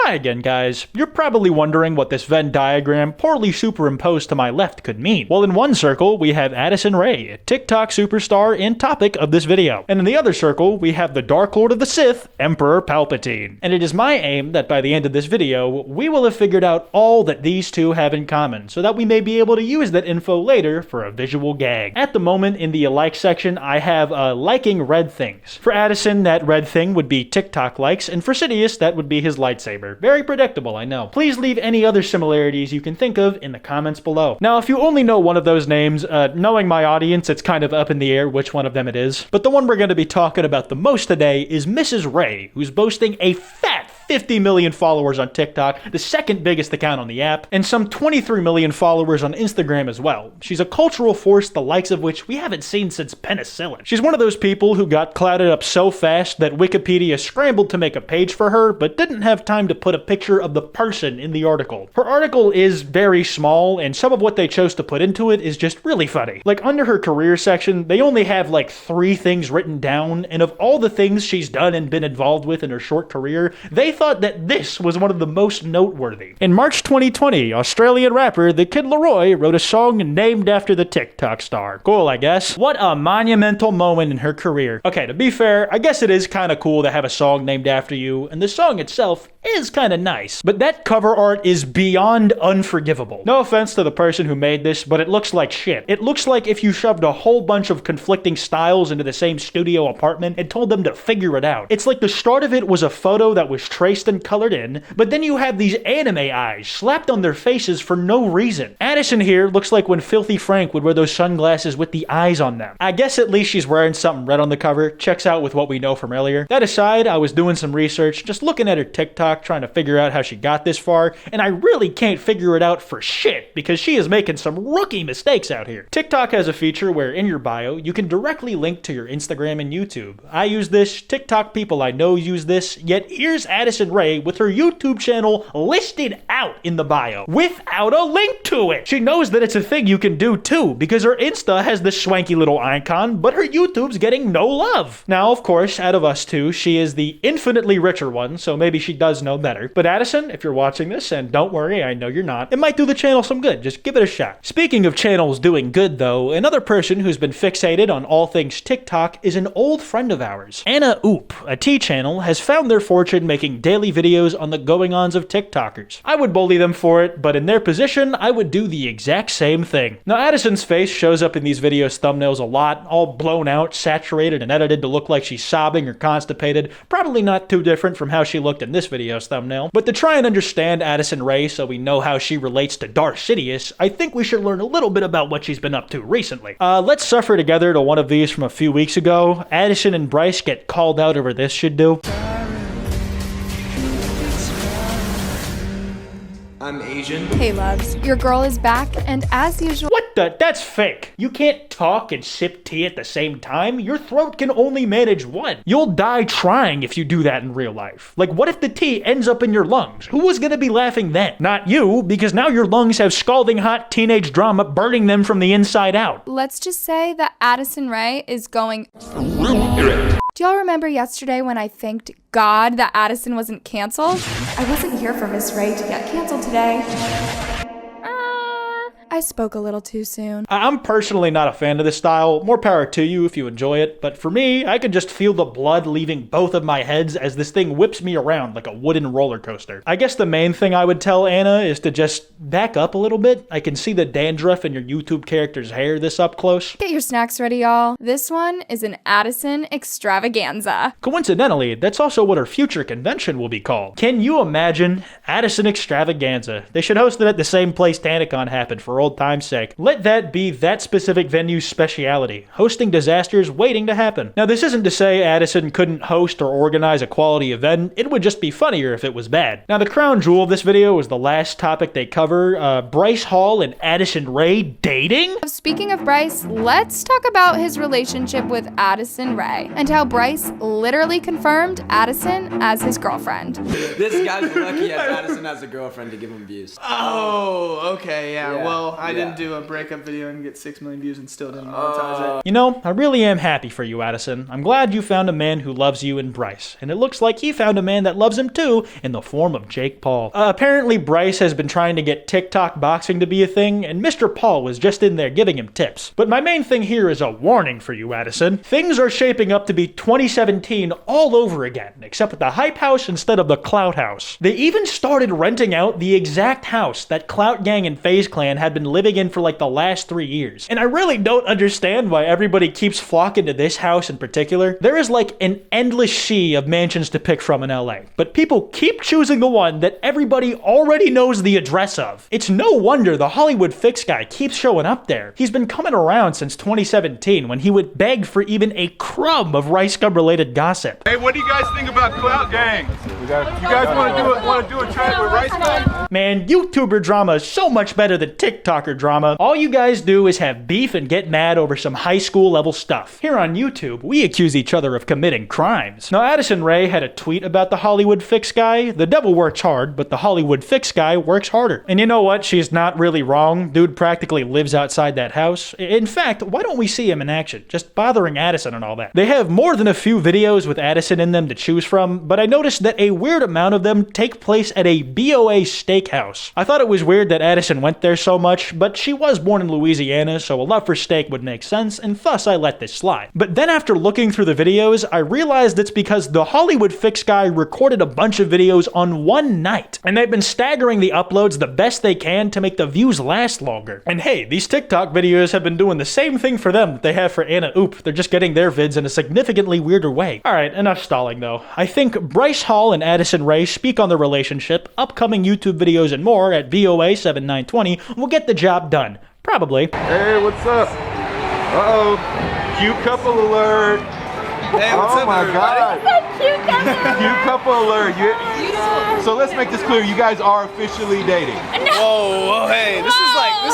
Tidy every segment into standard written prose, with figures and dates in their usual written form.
Hi again, guys. You're probably wondering what this Venn diagram poorly superimposed to my left could mean. Well, in one circle, we have Addison Rae, a TikTok superstar and topic of this video. And in the other circle, we have the Dark Lord of the Sith, Emperor Palpatine. And it is my aim that by the end of this video, we will have figured out all that these two have in common, so that we may be able to use that info later for a visual gag. At the moment, in the like section, I have liking red things. For Addison, that red thing would be TikTok likes, and for Sidious, that would be his lightsaber. Very predictable, I know. Please leave any other similarities you can think of in the comments below. Now, if you only know one of those names, knowing my audience, it's kind of up in the air which one of them it is. But the one we're going to be talking about the most today is Mrs. Rae, who's boasting a fat 50 million followers on TikTok, the second biggest account on the app, and some 23 million followers on Instagram as well. She's a cultural force the likes of which we haven't seen since penicillin. She's one of those people who got clouded up so fast that Wikipedia scrambled to make a page for her, but didn't have time to put a picture of the person in the article. Her article is very small, and some of what they chose to put into it is just really funny. Like, under her career section, they only have like 3 things written down, and of all the things she's done and been involved with in her short career, they thought that this was one of the most noteworthy. In March 2020, Australian rapper The Kid Laroi wrote a song named after the TikTok star. Cool, I guess. What a monumental moment in her career. Okay, to be fair, I guess it is kind of cool to have a song named after you, and the song itself is kind of nice. But that cover art is beyond unforgivable. No offense to the person who made this, but it looks like shit. It looks like if you shoved a whole bunch of conflicting styles into the same studio apartment and told them to figure it out. It's like the start of it was a photo that was traced and colored in, but then you have these anime eyes slapped on their faces for no reason. Addison here looks like when Filthy Frank would wear those sunglasses with the eyes on them. I guess at least she's wearing something red on the cover. Checks out with what we know from earlier. That aside, I was doing some research, just looking at her TikTok, trying to figure out how she got this far, and I really can't figure it out for shit, because she is making some rookie mistakes out here. TikTok has a feature where in your bio, you can directly link to your Instagram and YouTube. I use this, TikTok people I know use this, yet here's Addison Rae with her YouTube channel listed out in the bio, without a link to it. She knows that it's a thing you can do too, because her Insta has this swanky little icon, but her YouTube's getting no love. Now, of course, out of us two, she is the infinitely richer one, so maybe she does know better. But Addison, if you're watching this, and don't worry, I know you're not, it might do the channel some good. Just give it a shot. Speaking of channels doing good, though, another person who's been fixated on all things TikTok is an old friend of ours. Anna Oop, a T channel, has found their fortune making daily videos on the going-ons of TikTokers. I would bully them for it, but in their position, I would do the exact same thing. Now, Addison's face shows up in these videos' thumbnails a lot, all blown out, saturated, and edited to look like she's sobbing or constipated. Probably not too different from how she looked in this video's thumbnail. But to try and understand Addison Rae so we know how she relates to Darth Sidious, I think we should learn a little bit about what she's been up to recently. Let's suffer together to one of these from a few weeks ago. Addison and Bryce get called out over this should do. I'm Asian. Hey loves, your girl is back, and as usual— What the? That's fake. You can't talk and sip tea at the same time. Your throat can only manage one. You'll die trying if you do that in real life. Like, what if the tea ends up in your lungs? Who was gonna be laughing then? Not you, because now your lungs have scalding hot teenage drama burning them from the inside out. Let's just say that Addison Rae is going— Do y'all remember yesterday when I thanked God that Addison wasn't canceled? I wasn't here for Miss Rae to get canceled today. I spoke a little too soon. I'm personally not a fan of this style. More power to you if you enjoy it. But for me, I can just feel the blood leaving both of my heads as this thing whips me around like a wooden roller coaster. I guess the main thing I would tell Anna is to just back up a little bit. I can see the dandruff in your YouTube character's hair this up close. Get your snacks ready, y'all. This one is an Addison extravaganza. Coincidentally, that's also what her future convention will be called. Can you imagine? Addison extravaganza. They should host it at the same place TanaCon happened for old time's sake. Let that be that specific venue's speciality, hosting disasters waiting to happen. Now, this isn't to say Addison couldn't host or organize a quality event. It would just be funnier if it was bad. Now, the crown jewel of this video is the last topic they cover, Bryce Hall and Addison Rae dating? Speaking of Bryce, let's talk about his relationship with Addison Rae and how Bryce literally confirmed Addison as his girlfriend. This guy's lucky as Addison has a girlfriend to give him views. Oh, okay, yeah. Well, No, I didn't do a breakup video and get 6 million views and still didn't monetize it. You know, I really am happy for you, Addison. I'm glad you found a man who loves you in Bryce, and it looks like he found a man that loves him too in the form of Jake Paul. Apparently, Bryce has been trying to get TikTok boxing to be a thing, and Mr. Paul was just in there giving him tips. But my main thing here is a warning for you, Addison. Things are shaping up to be 2017 all over again, except with the Hype House instead of the Clout House. They even started renting out the exact house that Clout Gang and FaZe Clan had been living in for like the last 3 years. And I really don't understand why everybody keeps flocking to this house in particular. There is like an endless sea of mansions to pick from in LA, but people keep choosing the one that everybody already knows the address of. It's no wonder the Hollywood Fix guy keeps showing up there. He's been coming around since 2017 when he would beg for even a crumb of Rice Gum related gossip. Hey, what do you guys think about Clout Gang? You guys want to do a track with Rice Gum? Man, YouTuber drama is so much better than TikToker drama. All you guys do is have beef and get mad over some high school level stuff. Here on YouTube, we accuse each other of committing crimes. Now, Addison Rae had a tweet about the Hollywood Fix guy. The devil works hard, but the Hollywood Fix guy works harder. And you know what? She's not really wrong. Dude practically lives outside that house. In fact, why don't we see him in action? Just bothering Addison and all that. They have more than a few videos with Addison in them to choose from, but I noticed that a weird amount of them take place at a BOA steakhouse. I thought it was weird that Addison went there so much, but she was born in Louisiana, so a love for steak would make sense, and thus I let this slide. But then after looking through the videos, I realized it's because the Hollywood Fix guy recorded a bunch of videos on one night, and they've been staggering the uploads the best they can to make the views last longer. And hey, these TikTok videos have been doing the same thing for them that they have for Anna Oop. They're just getting their vids in a significantly weirder way. Alright, enough stalling though. I think Bryce Hall and Addison Rae speak on their relationship, upcoming YouTube videos and more at VOA 7920 will get the job done. Probably. Hey, what's up? Uh-oh. Cute couple alert. Hey, what's up, my everybody? God. Cute couple alert. So let's make this clear. You guys are officially dating. Whoa, hey, this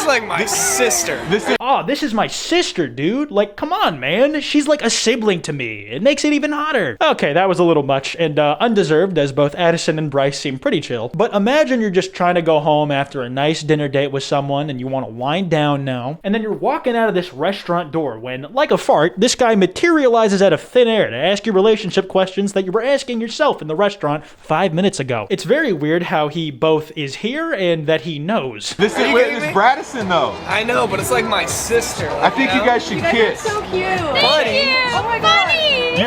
is like my sister. This is my sister, dude. Like, come on, man. She's like a sibling to me. It makes it even hotter. Okay, that was a little much and undeserved, as both Addison and Bryce seem pretty chill. But imagine you're just trying to go home after a nice dinner date with someone and you want to wind down now, and then you're walking out of this restaurant door when, like a fart, this guy materializes out of thin air to ask you relationship questions that you were asking yourself in the restaurant 5 minutes ago. It's very weird how he both is here and that he knows. This is Bradison though. I know, but it's like my sister. I think you guys should kiss. So cute. Buddy. Oh my god.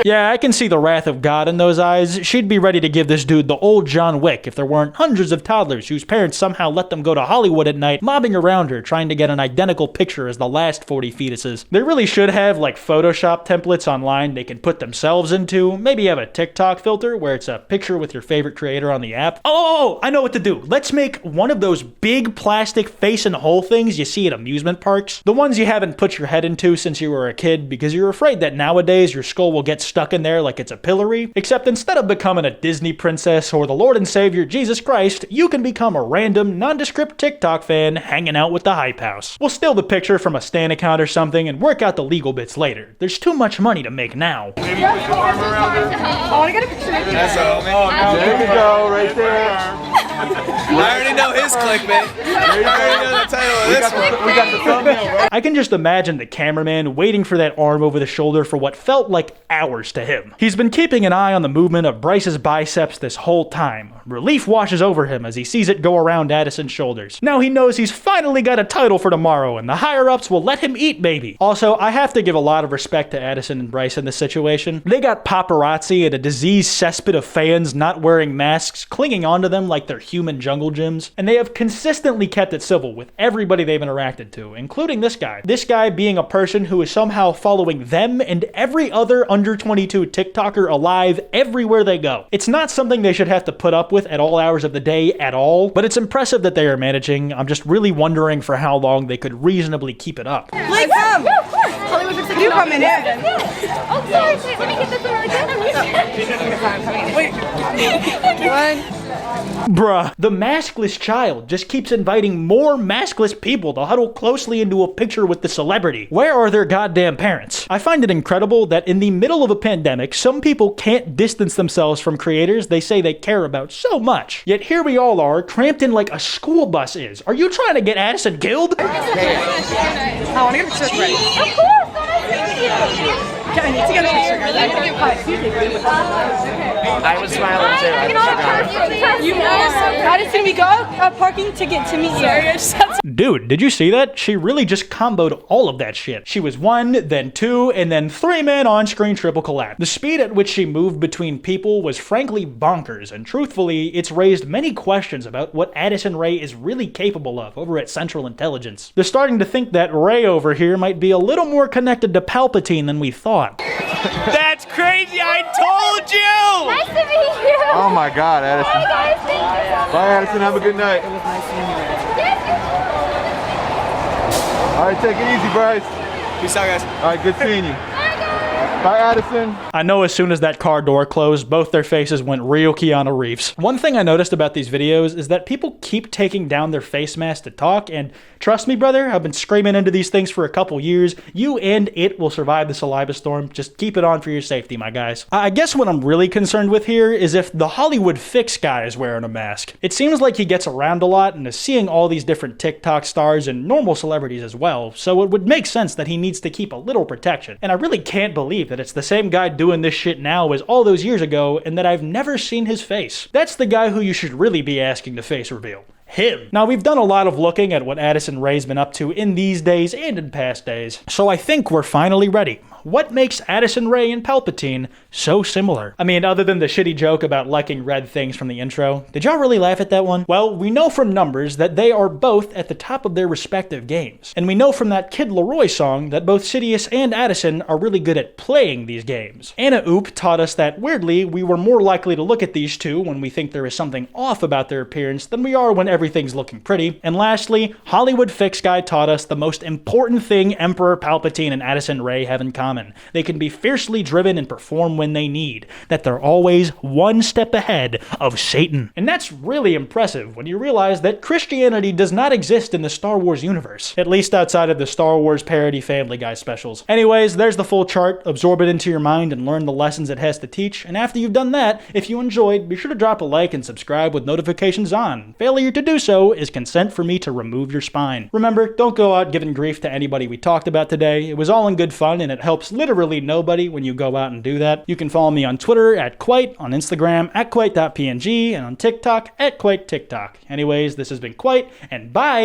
Yeah, I can see the wrath of God in those eyes. She'd be ready to give this dude the old John Wick if there weren't hundreds of toddlers whose parents somehow let them go to Hollywood at night, mobbing around her, trying to get an identical picture as the last 40 fetuses. They really should have like Photoshop templates online they can put themselves into. Maybe have a TikTok filter where it's a picture with your favorite creator on the app. Oh, I know what to do. Let's make one of those big plastic face and hole things you see at amusement parks. The ones you haven't put your head into since you were a kid because you're afraid that nowadays your skull will get stuck in there like it's a pillory. Except instead of becoming a Disney princess or the Lord and Savior Jesus Christ, you can become a random, nondescript TikTok fan hanging out with the Hype House. We'll steal the picture from a Stan account or something and work out the legal bits later. There's too much money to make now. Maybe put your arm around her. I want to get a picture with you. That's all, man. There you go, right there. I already know his clickbait. I already know the title of this one. We got the thumbnail, right? I can just imagine the cameraman waiting for that arm over the shoulder for what felt like hours to him. He's been keeping an eye on the movement of Bryce's biceps this whole time. Relief washes over him as he sees it go around Addison's shoulders. Now he knows he's finally got a title for tomorrow and the higher-ups will let him eat maybe. Also, I have to give a lot of respect to Addison and Bryce in this situation. They got paparazzi and a diseased cesspit of fans not wearing masks clinging onto them like they're human jungle gyms, and they have consistently kept it civil with everybody they've interacted to, including this guy. This guy being a person who is somehow following them and every other under 22 TikToker alive everywhere they go. It's not something they should have to put up with at all hours of the day at all, but it's impressive that they are managing. I'm just really wondering for how long they could reasonably keep it up. Like, come. Hollywood looks like you come in here. Oh, sorry. Wait, let me get this one really good. Wait. 1, Bruh, the maskless child just keeps inviting more maskless people to huddle closely into a picture with the celebrity. Where are their goddamn parents? I find it incredible that in the middle of a pandemic, some people can't distance themselves from creators they say they care about so much. Yet here we all are, cramped in like a school bus is. Are you trying to get Addison killed? I want to get a picture ready. Of course, I need to get a picture, guys. I need to get I was smiling too. Addison, we got a parking ticket to meet you. Dude, did you see that? She really just comboed all of that shit. She was 1, then 2, and then 3-man on-screen triple collapse. The speed at which she moved between people was frankly bonkers, and truthfully, it's raised many questions about what Addison Rae is really capable of over at Central Intelligence. They're starting to think that Rae over here might be a little more connected to Palpatine than we thought. That's crazy. I told you. Nice to meet you. Oh my God, Addison. Hey guys, thank you so much. Bye, Addison. Have a good night. All right, take it easy, Bryce. Peace out, guys. All right, good seeing you. Bye, Addison. I know as soon as that car door closed, both their faces went real Keanu Reeves. One thing I noticed about these videos is that people keep taking down their face mask to talk, and trust me, brother, I've been screaming into these things for a couple years. You and it will survive the saliva storm. Just keep it on for your safety, my guys. I guess what I'm really concerned with here is if the Hollywood fix guy is wearing a mask. It seems like he gets around a lot and is seeing all these different TikTok stars and normal celebrities as well, so it would make sense that he needs to keep a little protection. And I really can't believe that it's the same guy doing this shit now as all those years ago and that I've never seen his face. That's the guy who you should really be asking to face reveal. Him. Now, we've done a lot of looking at what Addison Rae's been up to in these days and in past days, so I think we're finally ready. What makes Addison Rae and Palpatine so similar? I mean, other than the shitty joke about liking red things from the intro, did y'all really laugh at that one? Well, we know from numbers that they are both at the top of their respective games. And we know from that Kid Laroi song that both Sidious and Addison are really good at playing these games. Anna Oop taught us that, weirdly, we were more likely to look at these two when we think there is something off about their appearance than we are when everything's looking pretty. And lastly, Hollywood Fix Guy taught us the most important thing Emperor Palpatine and Addison Rae have in common. They can be fiercely driven and perform when they need, that they're always one step ahead of Satan. And that's really impressive when you realize that Christianity does not exist in the Star Wars universe, at least outside of the Star Wars parody Family Guy specials. Anyways, there's the full chart. Absorb it into your mind and learn the lessons it has to teach. And after you've done that, if you enjoyed, be sure to drop a like and subscribe with notifications on. Failure to do so is consent for me to remove your spine. Remember, don't go out giving grief to anybody we talked about today. It was all in good fun and it helps literally nobody when you go out and do that. You can follow me on Twitter at Kwite, on Instagram at Kwite.png, and on TikTok at Kwite TikTok. Anyways, this has been Kwite, and bye!